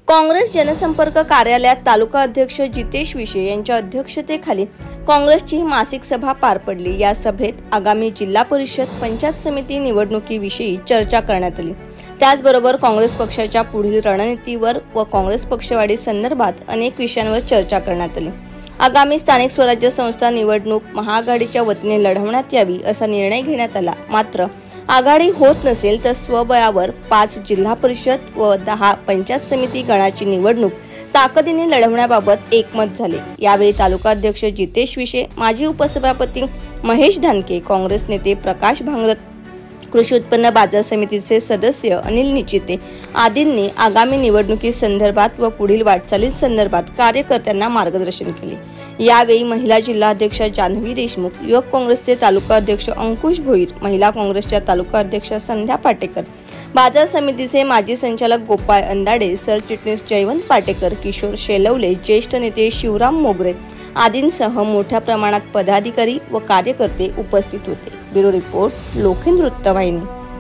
काँग्रेस जनसंपर्क कार्यालयात तालुका अध्यक्ष जितेश विशे यांच्या अध्यक्षतेखाली काँग्रेसची मासिक सभा पार पडली। या सभेत आगामी जिल्हा परिषद पंचायत समिती निवडणुकीविषयी चर्चा करण्यात आली। त्याचबरोबर काँग्रेस पक्षाच्या पुढील रणनीतीवर व काँग्रेस पक्षवाढी संदर्भात अनेक विषयांवर चर्चा करण्यात आली। आगामी स्थानिक स्वराज्य संस्था निवडणूक महाआघाडीच्या वतीने लढवण्यात यावी असा निर्णय घेण्यात आला। मात्र आघाडी होत नसेल तर स्वबळावर 5 जिल्हा परिषद व 10 पंचायत समिती गणाची निवडणूक ताकदीने लढवण्याबाबत एकमत झाले। यावेळी तालुका अध्यक्ष जितेश विशे, माजी उपसभापती महेश धानके, काँग्रेस नेते प्रकाश भांगरत, कृषी उत्पन्न बाजार समितीचे सदस्य अनिल निचिते आदींनी आगामी निवडणुकी संदर्भात व पुढील वाटचाली संदर्भात कार्यकर्त्यांना मार्गदर्शन केले। यावेळी महिला जिल्हा अध्यक्ष जान्हवी देशमुख, युवक काँग्रेसचे तालुका अध्यक्ष अंकुश भोईर, महिला काँग्रेसच्या तालुका अध्यक्ष संध्या पाटेकर, बाजार समितीचे माजी संचालक गोपाळ अंदाडे, सरचिटणीस जयवंत पाटेकर, किशोर शेलवले, ज्येष्ठ नेते शिवराम मोगरे आदींसह मोठ्या प्रमाणात पदाधिकारी व कार्यकर्ते उपस्थित होते। ब्युरो रिपोर्ट, लोखंड वृत्तवाहिनी।